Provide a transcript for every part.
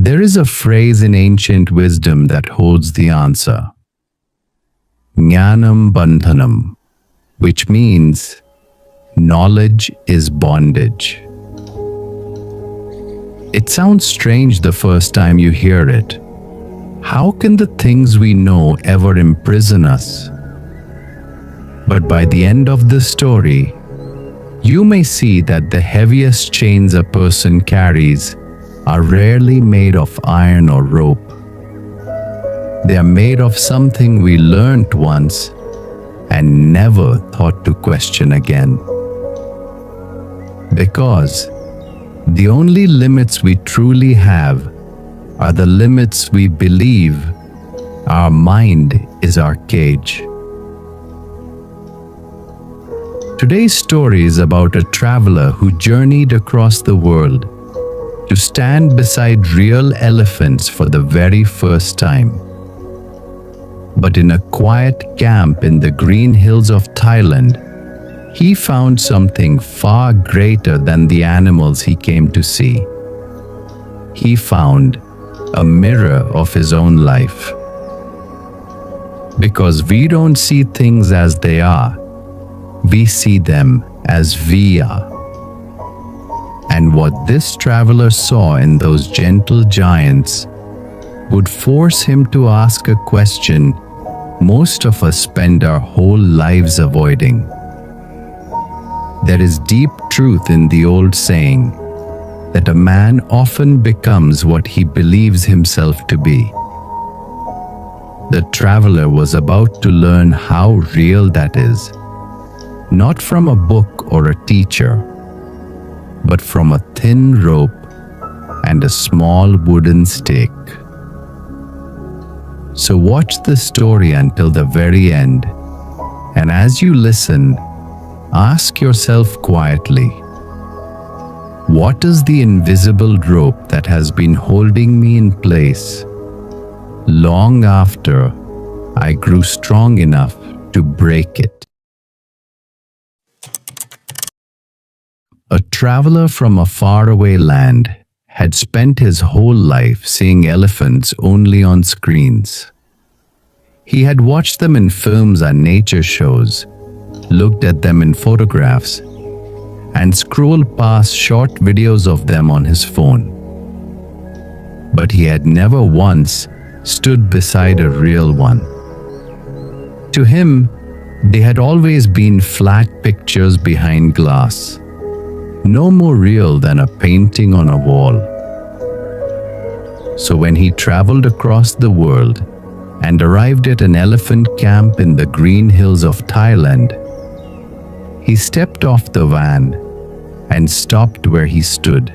There is a phrase in ancient wisdom that holds the answer. Jnanam bandhanam, which means knowledge is bondage. It sounds strange the first time you hear it. How can the things we know ever imprison us? But by the end of the story, you may see that the heaviest chains a person carries are rarely made of iron or rope. They are made of something we learnt once and never thought to question again. Because the only limits we truly have are the limits we believe. Our mind is our cage. Today's story is about a traveler who journeyed across the world to stand beside real elephants for the very first time. But in a quiet camp in the green hills of Thailand, he found something far greater than the animals he came to see. He found a mirror of his own life. Because we don't see things as they are, we see them as we are. And what this traveler saw in those gentle giants would force him to ask a question most of us spend our whole lives avoiding. There is deep truth in the old saying that a man often becomes what he believes himself to be. The traveler was about to learn how real that is, not from a book or a teacher, but from a thin rope and a small wooden stake. So watch the story until the very end, and as you listen, ask yourself quietly, what is the invisible rope that has been holding me in place long after I grew strong enough to break it? A traveler from a faraway land had spent his whole life seeing elephants only on screens. He had watched them in films and nature shows, looked at them in photographs, and scrolled past short videos of them on his phone. But he had never once stood beside a real one. To him, they had always been flat pictures behind glass, no more real than a painting on a wall. So when he traveled across the world and arrived at an elephant camp in the green hills of Thailand, he stepped off the van and stopped where he stood.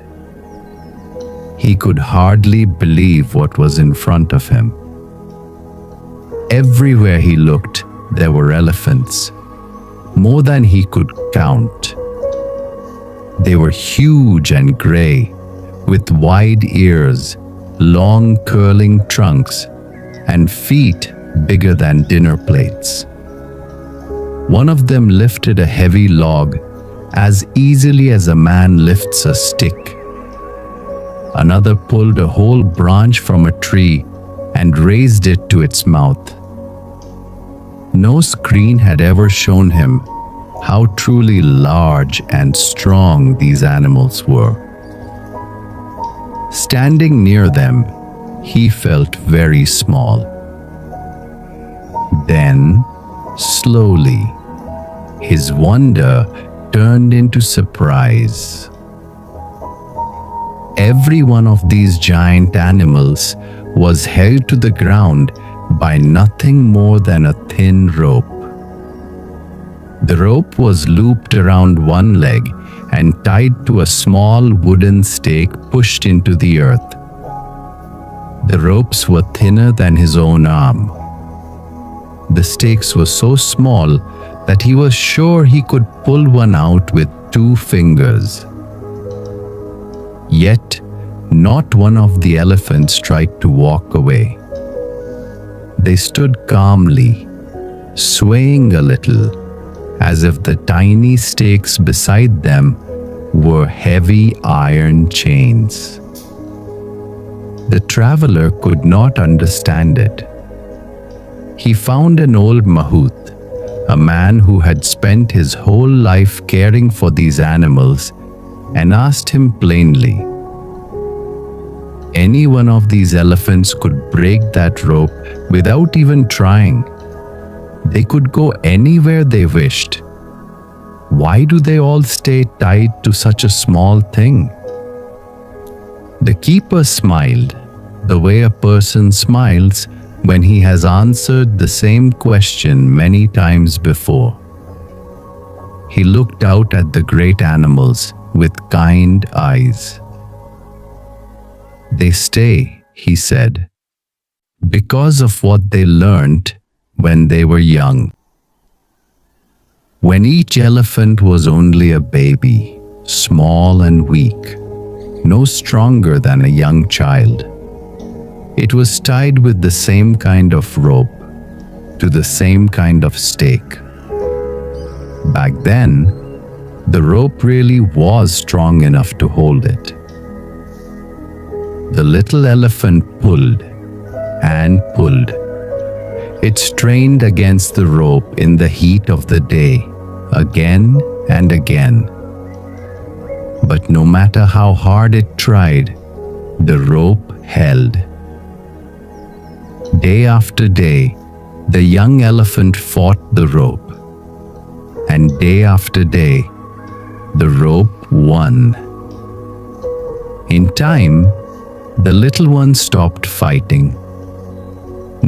He could hardly believe what was in front of him. Everywhere he looked, there were elephants, more than he could count. They were huge and gray, with wide ears, long curling trunks, and feet bigger than dinner plates. One of them lifted a heavy log as easily as a man lifts a stick. Another pulled a whole branch from a tree and raised it to its mouth. No screen had ever shown him how truly large and strong these animals were. Standing near them, he felt very small. Then, slowly, his wonder turned into surprise. Every one of these giant animals was held to the ground by nothing more than a thin rope. The rope was looped around one leg and tied to a small wooden stake pushed into the earth. The ropes were thinner than his own arm. The stakes were so small that he was sure he could pull one out with 2 fingers. Yet, not one of the elephants tried to walk away. They stood calmly, swaying a little, as if the tiny stakes beside them were heavy iron chains. The traveler could not understand it. He found an old mahout, a man who had spent his whole life caring for these animals, and asked him plainly, "Any one of these elephants could break that rope without even trying. They could go anywhere they wished. Why do they all stay tied to such a small thing?" The keeper smiled, the way a person smiles when he has answered the same question many times before. He looked out at the great animals with kind eyes. "They stay," he said, "because of what they learned when they were young. When each elephant was only a baby, small and weak, no stronger than a young child, it was tied with the same kind of rope to the same kind of stake. Back then, the rope really was strong enough to hold it. The little elephant pulled and pulled. It strained against the rope in the heat of the day, again and again. But no matter how hard it tried, the rope held. Day after day, the young elephant fought the rope, and day after day, the rope won. In time, the little one stopped fighting,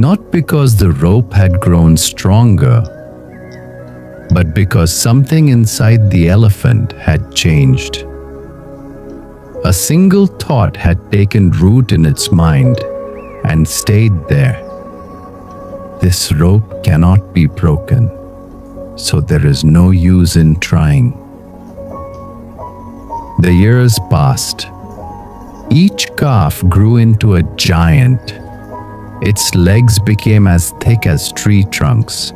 not because the rope had grown stronger, but because something inside the elephant had changed. A single thought had taken root in its mind and stayed there. This rope cannot be broken, so there is no use in trying. The years passed. Each calf grew into a giant. Its legs became as thick as tree trunks.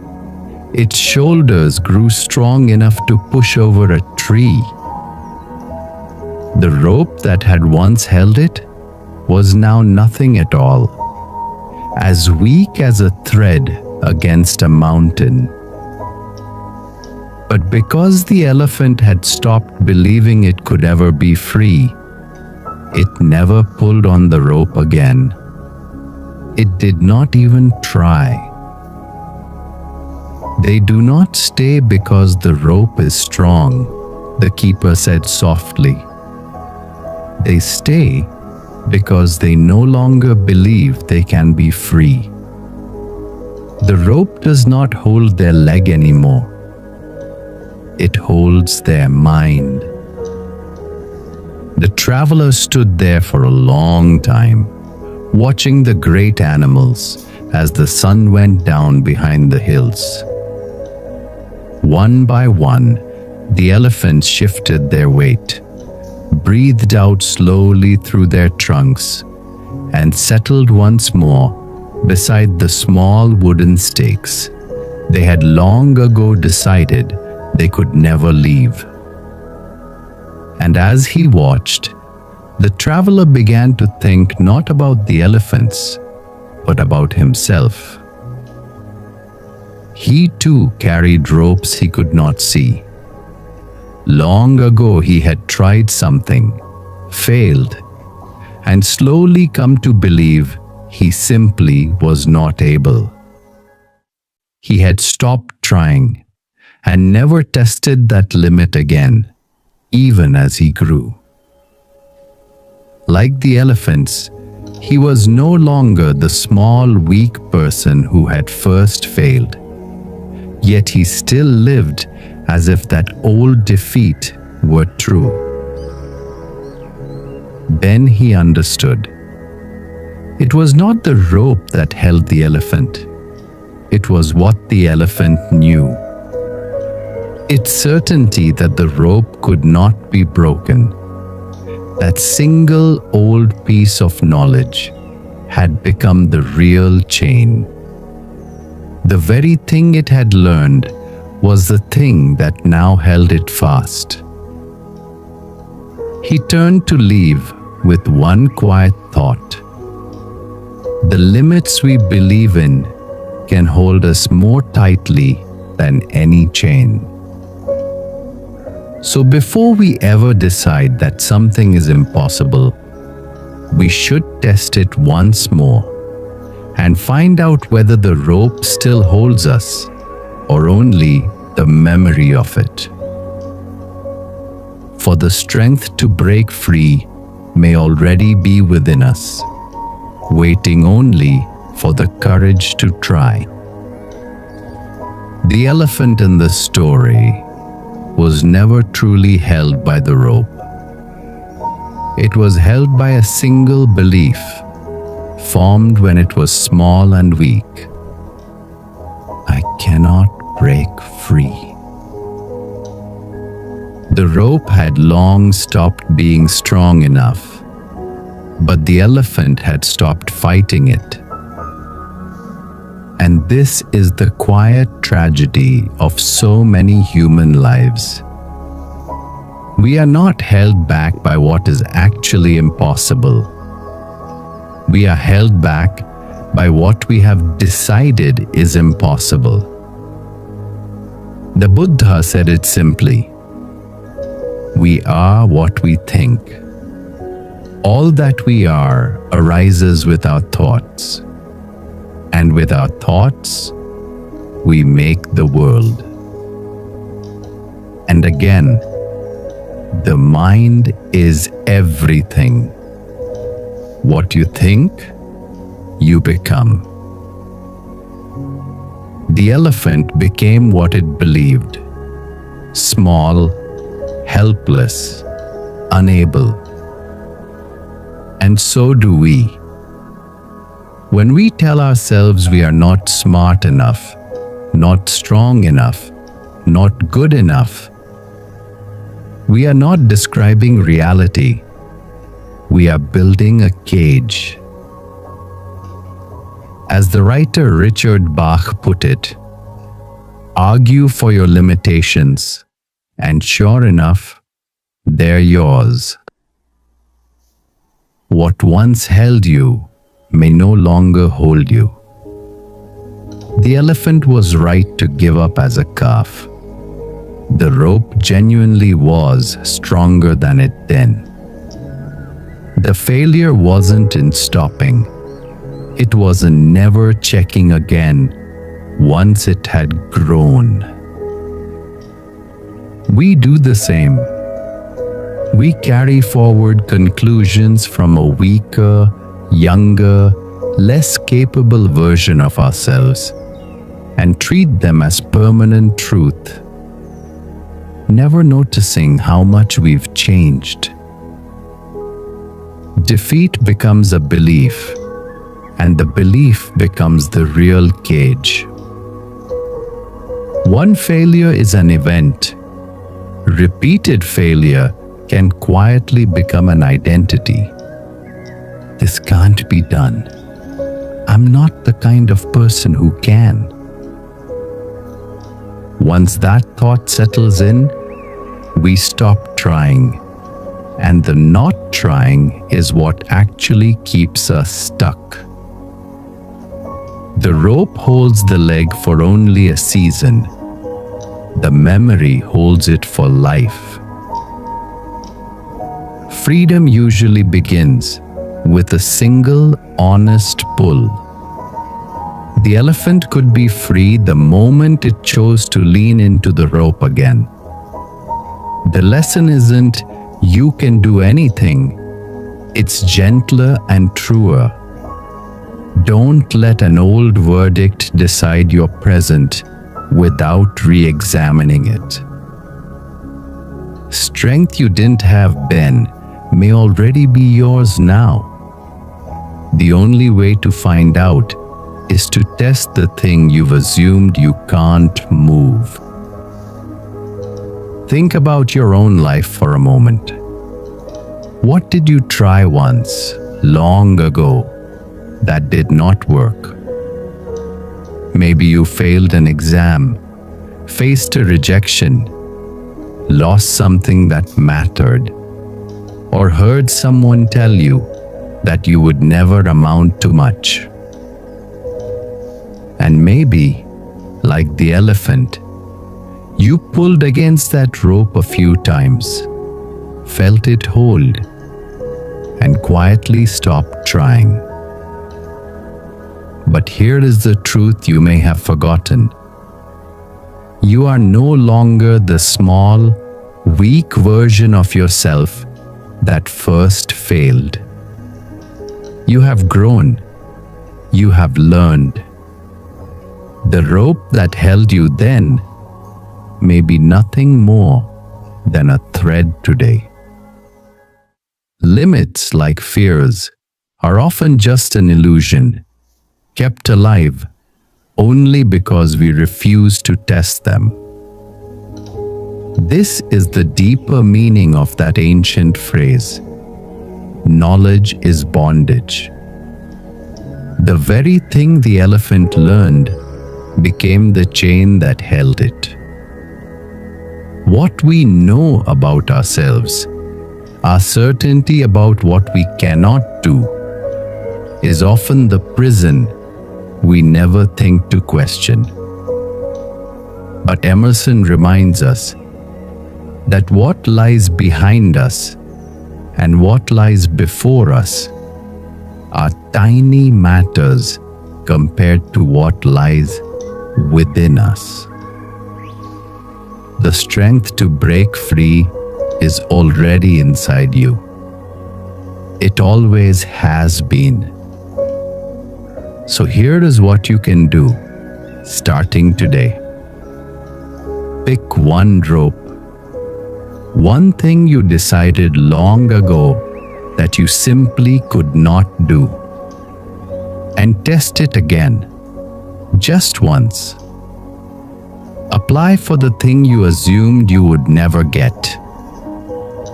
Its shoulders grew strong enough to push over a tree. The rope that had once held it was now nothing at all, as weak as a thread against a mountain. But because the elephant had stopped believing it could ever be free, it never pulled on the rope again. It did not even try. "They do not stay because the rope is strong," the keeper said softly. "They stay because they no longer believe they can be free. The rope does not hold their leg anymore. It holds their mind." The traveler stood there for a long time, watching the great animals as the sun went down behind the hills. One by one, the elephants shifted their weight, breathed out slowly through their trunks, and settled once more beside the small wooden stakes they had long ago decided they could never leave. And as he watched, the traveler began to think not about the elephants, but about himself. He too carried ropes he could not see. Long ago he had tried something, failed, and slowly come to believe he simply was not able. He had stopped trying and never tested that limit again, even as he grew. Like the elephants, he was no longer the small, weak person who had first failed. Yet he still lived as if that old defeat were true. Then he understood. It was not the rope that held the elephant. It was what the elephant knew. Its certainty that the rope could not be broken. That single old piece of knowledge had become the real chain. The very thing it had learned was the thing that now held it fast. He turned to leave with one quiet thought. The limits we believe in can hold us more tightly than any chain. So before we ever decide that something is impossible, we should test it once more and find out whether the rope still holds us or only the memory of it. For the strength to break free may already be within us, waiting only for the courage to try. The elephant in the story was never truly held by the rope. It was held by a single belief, formed when it was small and weak. I cannot break free. The rope had long stopped being strong enough, but the elephant had stopped fighting it. And this is the quiet tragedy of so many human lives. We are not held back by what is actually impossible. We are held back by what we have decided is impossible. The Buddha said it simply: we are what we think. All that we are arises with our thoughts, and with our thoughts, we make the world. And again, the mind is everything. What you think, you become. The elephant became what it believed: small, helpless, unable. And so do we. When we tell ourselves we are not smart enough, not strong enough, not good enough, we are not describing reality. We are building a cage. As the writer Richard Bach put it, argue for your limitations, and sure enough, they're yours. What once held you may no longer hold you. The elephant was right to give up as a calf. The rope genuinely was stronger than it then. The failure wasn't in stopping. It was in never checking again once it had grown. We do the same. We carry forward conclusions from a weaker, younger, less capable version of ourselves and treat them as permanent truth, never noticing how much we've changed. Defeat becomes a belief, and the belief becomes the real cage. One failure is an event. Repeated failure can quietly become an identity. This can't be done. I'm not the kind of person who can. Once that thought settles in, we stop trying, and the not trying is what actually keeps us stuck. The rope holds the leg for only a season. The memory holds it for life. Freedom usually begins with a single honest pull. The elephant could be free the moment it chose to lean into the rope again. The lesson isn't you can do anything. It's gentler and truer. Don't let an old verdict decide your present without re-examining it. Strength you didn't have then may already be yours now. The only way to find out is to test the thing you've assumed you can't move. Think about your own life for a moment. What did you try once, long ago, that did not work? Maybe you failed an exam, faced a rejection, lost something that mattered, or heard someone tell you that you would never amount to much. And maybe, like the elephant, you pulled against that rope a few times, felt it hold, and quietly stopped trying. But here is the truth you may have forgotten. You are no longer the small, weak version of yourself that first failed. You have grown. You have learned. The rope that held you then may be nothing more than a thread today. Limits, like fears, are often just an illusion, kept alive only because we refuse to test them. This is the deeper meaning of that ancient phrase, knowledge is bondage. The very thing the elephant learned became the chain that held it. What we know about ourselves, our certainty about what we cannot do, is often the prison we never think to question. But Emerson reminds us that what lies behind us and what lies before us are tiny matters compared to what lies within us. The strength to break free is already inside you. It always has been. So here is what you can do, starting today. Pick one rope, one thing you decided long ago that you simply could not do, and test it again, just once. Apply for the thing you assumed you would never get.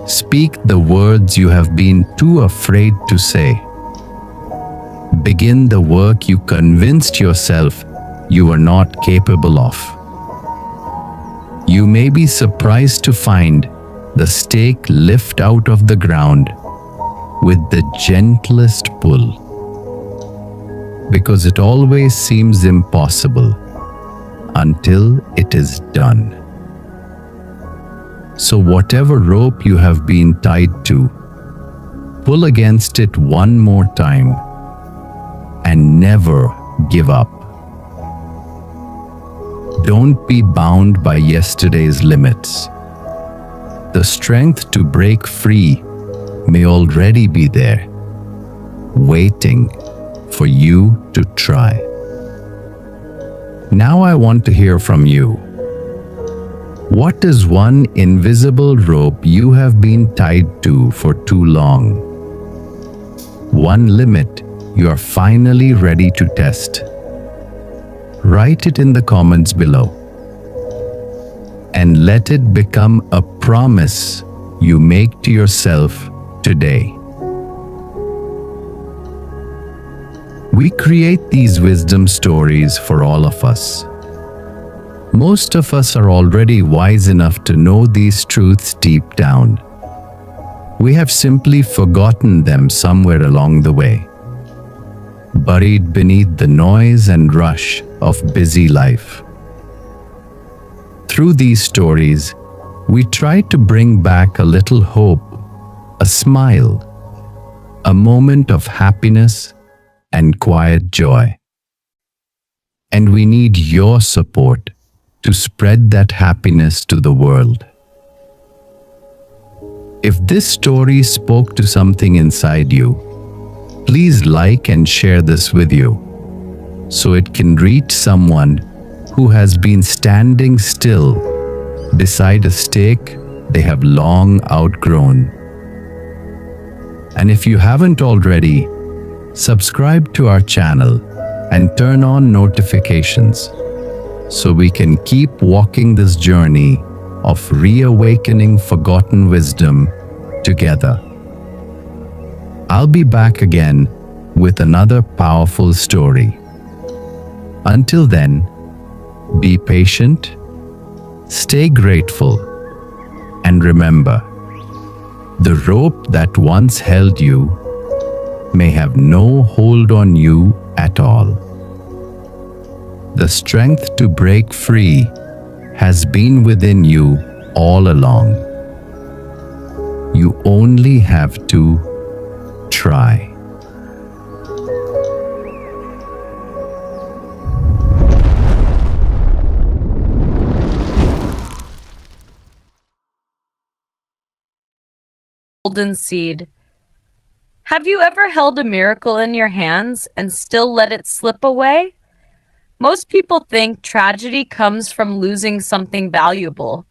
Speak the words you have been too afraid to say. Begin the work you convinced yourself you were not capable of. You may be surprised to find the stake lift out of the ground with the gentlest pull, because it always seems impossible until it is done. So whatever rope you have been tied to, pull against it one more time and never give up. Don't be bound by yesterday's limits. The strength to break free may already be there, waiting for you to try. Now I want to hear from you. What is one invisible rope you have been tied to for too long? One limit you are finally ready to test. Write it in the comments below. And let it become a promise you make to yourself today. We create these wisdom stories for all of us. Most of us are already wise enough to know these truths deep down. We have simply forgotten them somewhere along the way, buried beneath the noise and rush of busy life. Through these stories, we try to bring back a little hope, a smile, a moment of happiness and quiet joy. And we need your support to spread that happiness to the world. If this story spoke to something inside you, please like and share this with you so it can reach someone who has been standing still beside a stake they have long outgrown. And if you haven't already, subscribe to our channel and turn on notifications so we can keep walking this journey of reawakening forgotten wisdom together. I'll be back again with another powerful story. Until then, be patient, stay grateful, and remember, the rope that once held you may have no hold on you at all. The strength to break free has been within you all along. You only have to try. Golden seed. Have you ever held a miracle in your hands and still let it slip away? Most people think tragedy comes from losing something valuable,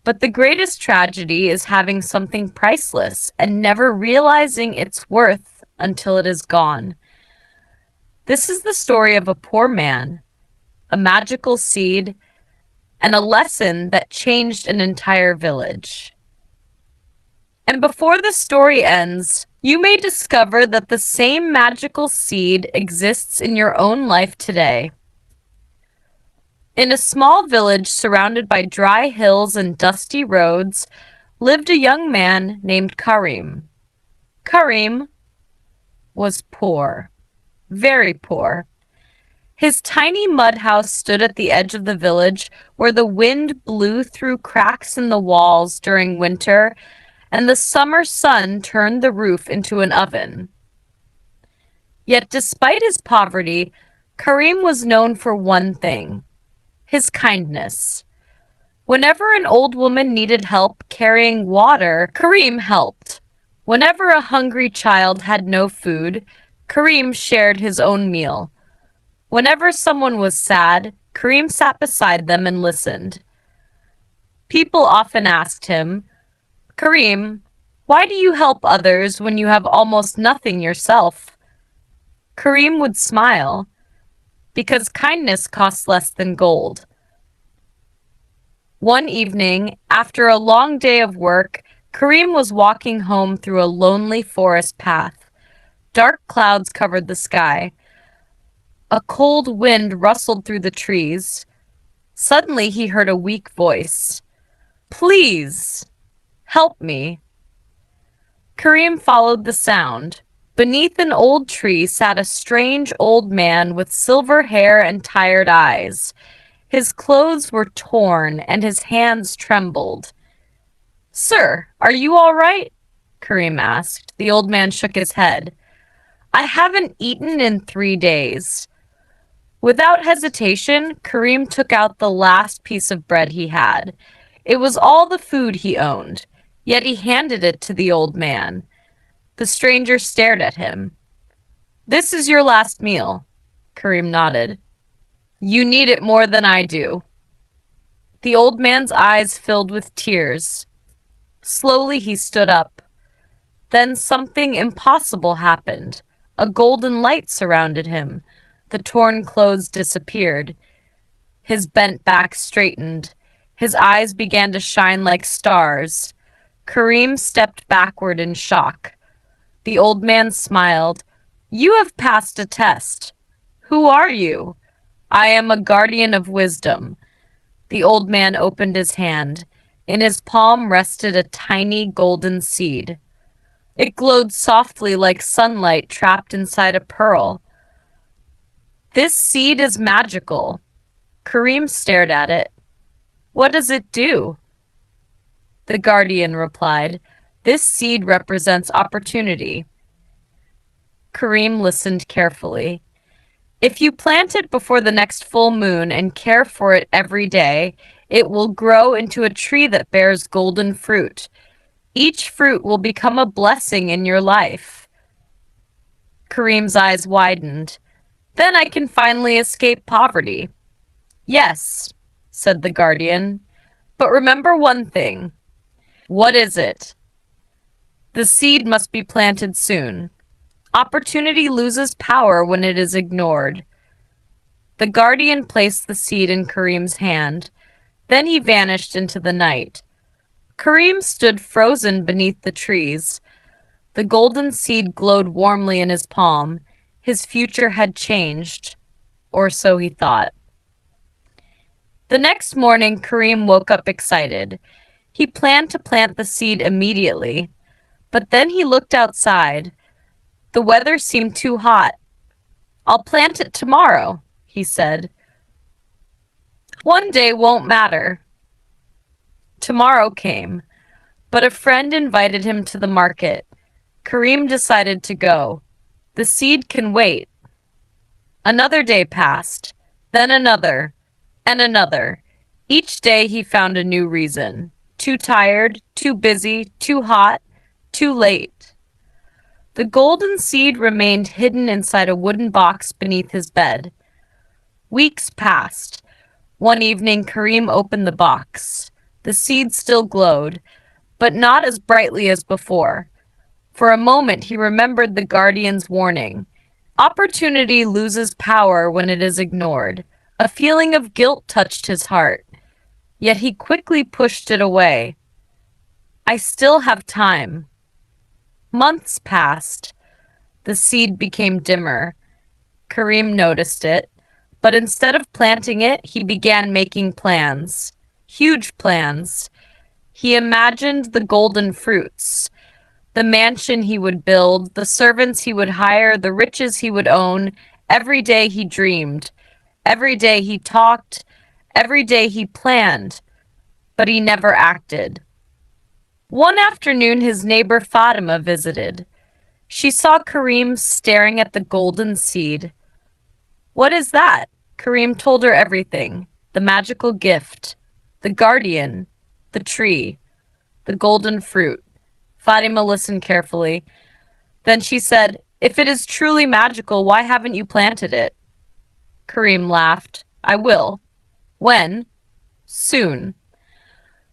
but the greatest tragedy is having something priceless and never realizing its worth until it is gone. This is the story of a poor man, a magical seed, and a lesson that changed an entire village. And before the story ends, you may discover that the same magical seed exists in your own life today. In a small village surrounded by dry hills and dusty roads lived a young man named Karim. Karim was poor, very poor. His tiny mud house stood at the edge of the village where the wind blew through cracks in the walls during winter and the summer sun turned the roof into an oven. Yet despite his poverty, Karim was known for one thing: his kindness. Whenever an old woman needed help carrying water, Karim helped. Whenever a hungry child had no food, Karim shared his own meal. Whenever someone was sad, Karim sat beside them and listened. People often asked him, "Karim, why do you help others when you have almost nothing yourself?" Karim would smile, because kindness costs less than gold. One evening, after a long day of work, Karim was walking home through a lonely forest path. Dark clouds covered the sky. A cold wind rustled through the trees. Suddenly he heard a weak voice. "Please, help me." Karim followed the sound. Beneath an old tree sat a strange old man with silver hair and tired eyes. His clothes were torn and his hands trembled. "Sir, are you all right?" Karim asked. The old man shook his head. "I haven't eaten in 3 days." Without hesitation, Karim took out the last piece of bread he had. It was all the food he owned, yet he handed it to the old man. The stranger stared at him. "This is your last meal." Karim nodded. "You need it more than I do." The old man's eyes filled with tears. Slowly he stood up. Then something impossible happened. A golden light surrounded him. The torn clothes disappeared. His bent back straightened. His eyes began to shine like stars. Karim stepped backward in shock. The old man smiled. "You have passed a test. Who are you?" "I am a guardian of wisdom." The old man opened his hand. In his palm rested a tiny golden seed. It glowed softly like sunlight trapped inside a pearl. "This seed is magical." Karim stared at it. "What does it do?" The guardian replied, "This seed represents opportunity." Karim listened carefully. "If you plant it before the next full moon and care for it every day, it will grow into a tree that bears golden fruit. Each fruit will become a blessing in your life." Karim's eyes widened. "Then I can finally escape poverty." "Yes," said the guardian, "but remember one thing." "What is it?" "The seed must be planted soon. Opportunity loses power when it is ignored." The guardian placed the seed in Karim's hand. Then he vanished into the night. Karim stood frozen beneath the trees. The golden seed glowed warmly in his palm. His future had changed, or so he thought. The next morning, Karim woke up excited. He planned to plant the seed immediately, but then he looked outside. The weather seemed too hot. "I'll plant it tomorrow," he said. One day won't matter. Tomorrow came, but a friend invited him to the market. Kareem decided to go. The seed can wait. Another day passed, then another, and another. Each day he found a new reason. Too tired, too busy, too hot, too late. The golden seed remained hidden inside a wooden box beneath his bed. Weeks passed. One evening, Kareem opened the box. The seed still glowed, but not as brightly as before. For a moment, he remembered the guardian's warning. Opportunity loses power when it is ignored. A feeling of guilt touched his heart, yet he quickly pushed it away. I still have time. Months passed. The seed became dimmer. Kareem noticed it, but instead of planting it, he began making plans. Huge plans. He imagined the golden fruits, the mansion he would build, the servants he would hire, the riches he would own. Every day he dreamed. Every day he talked. Every day he planned. But he never acted. One afternoon, his neighbor Fatima visited. She saw Kareem staring at the golden seed. What is that? Kareem told her everything. The magical gift, the guardian, the tree, the golden fruit. Fatima listened carefully. Then she said, If it is truly magical, why haven't you planted it? Kareem laughed. I will. When? Soon.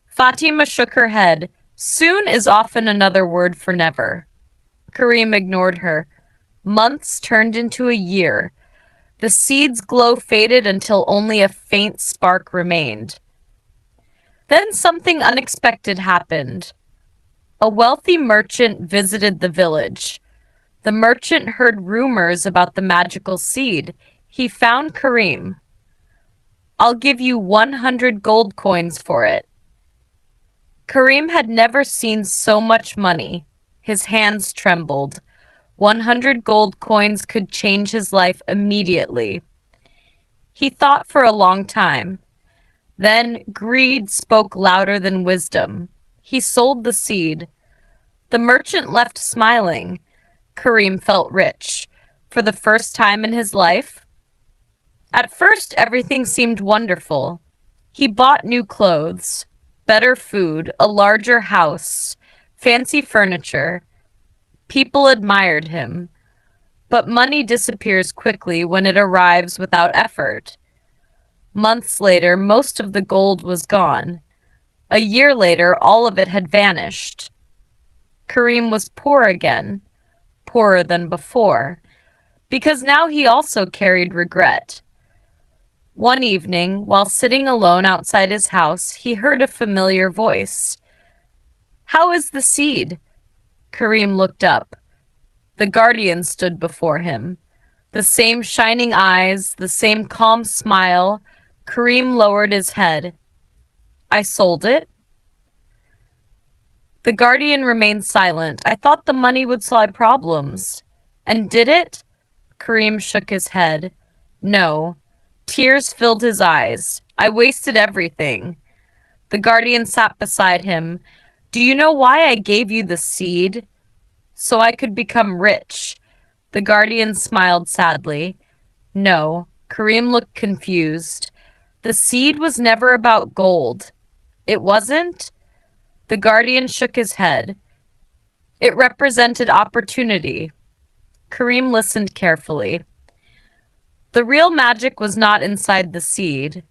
Fatima shook her head. Soon is often another word for never. Kareem ignored her. Months turned into a year. The seed's glow faded until only a faint spark remained. Then something unexpected happened. A wealthy merchant visited the village. The merchant heard rumors about the magical seed. He found Kareem. I'll give you 100 gold coins for it. Kareem had never seen so much money. His hands trembled. 100 gold coins could change his life immediately. He thought for a long time. Then greed spoke louder than wisdom. He sold the seed. The merchant left smiling. Kareem felt rich. For the first time in his life. At first, everything seemed wonderful. He bought new clothes, better food, a larger house, fancy furniture. People admired him. But money disappears quickly when it arrives without effort. Months later, most of the gold was gone. A year later, all of it had vanished. Kareem was poor again, poorer than before, because now he also carried regret. One evening, while sitting alone outside his house, he heard a familiar voice. How is the seed? Kareem looked up. The guardian stood before him. The same shining eyes, the same calm smile. Kareem lowered his head. I sold it. The guardian remained silent. I thought the money would solve problems. And did it? Kareem shook his head. No. Tears filled his eyes. I wasted everything. The guardian sat beside him. Do you know why I gave you the seed? So I could become rich. The guardian smiled sadly. No. Kareem looked confused. The seed was never about gold. It wasn't? The guardian shook his head. It represented opportunity. Kareem listened carefully. The real magic was not inside the seed.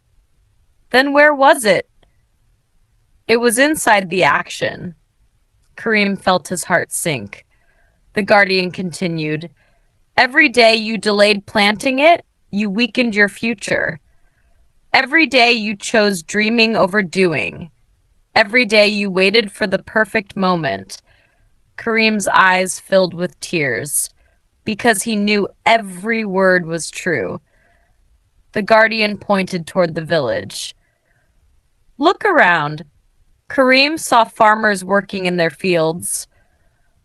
Then where was it? It was inside the action. Kareem felt his heart sink. The guardian continued. Every day you delayed planting it, you weakened your future. Every day you chose dreaming over doing. Every day you waited for the perfect moment. Kareem's eyes filled with tears, because he knew every word was true. The guardian pointed toward the village. Look around. Kareem saw farmers working in their fields,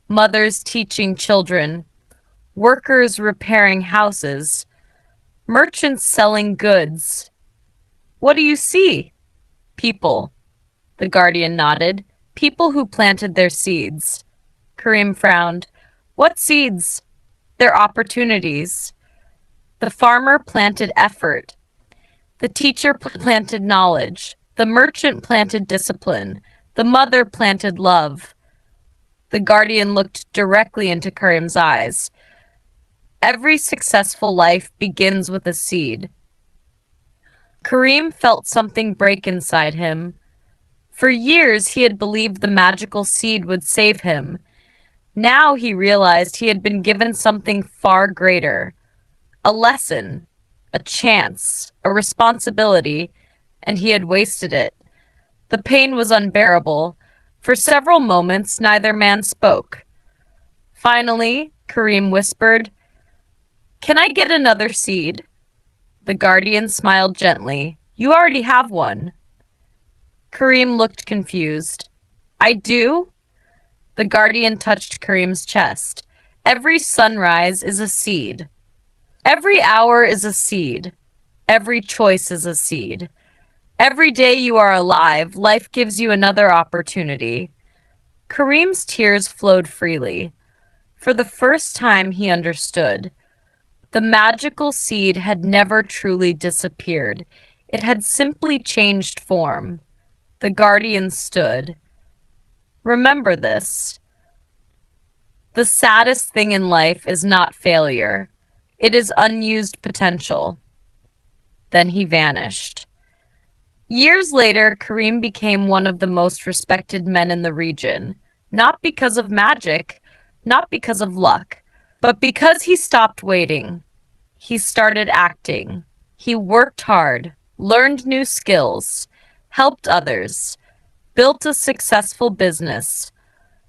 mothers teaching children, workers repairing houses, merchants selling goods. What do you see? People. The guardian nodded. People who planted their seeds. Kareem frowned. What seeds? Their opportunities. The farmer planted effort. The teacher planted knowledge. The merchant planted discipline. The mother planted love. The guardian looked directly into Kareem's eyes. Every successful life begins with a seed. Kareem felt something break inside him. For years, he had believed the magical seed would save him. Now he realized he had been given something far greater. A lesson, a chance, a responsibility, and he had wasted it. The pain was unbearable. For several moments, neither man spoke. Finally, Kareem whispered, "Can I get another seed?" The guardian smiled gently. "You already have one." Kareem looked confused. "I do?" The guardian touched Kareem's chest. "Every sunrise is a seed. Every hour is a seed. Every choice is a seed. Every day you are alive, life gives you another opportunity." Kareem's tears flowed freely. For the first time, he understood. The magical seed had never truly disappeared. It had simply changed form. The guardian stood. "Remember this. The saddest thing in life is not failure. It is unused potential." Then he vanished. Years later, Kareem became one of the most respected men in the region, not because of magic, not because of luck, but because he stopped waiting. He started acting. He worked hard, learned new skills, helped others, built a successful business.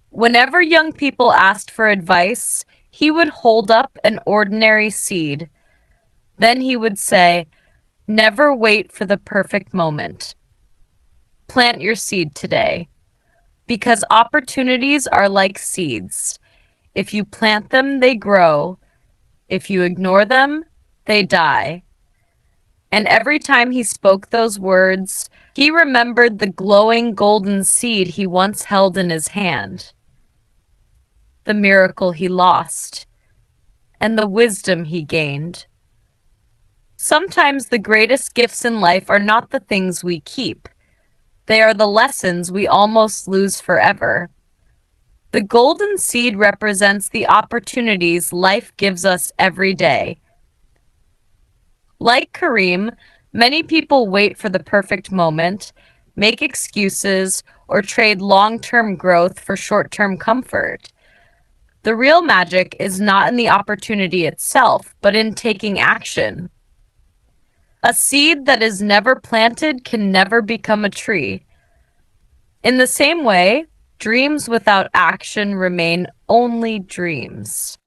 Whenever young people asked for advice, he would hold up an ordinary seed. Then he would say, "Never wait for the perfect moment. Plant your seed today." Because opportunities are like seeds. If you plant them, they grow. If you ignore them, they die. And every time he spoke those words, he remembered the glowing golden seed he once held in his hand, the miracle he lost, and the wisdom he gained. Sometimes the greatest gifts in life are not the things we keep. They are the lessons we almost lose forever. The golden seed represents the opportunities life gives us every day. Like Kareem, many people wait for the perfect moment, make excuses, or trade long-term growth for short-term comfort. The real magic is not in the opportunity itself, but in taking action. A seed that is never planted can never become a tree. In the same way, dreams without action remain only dreams.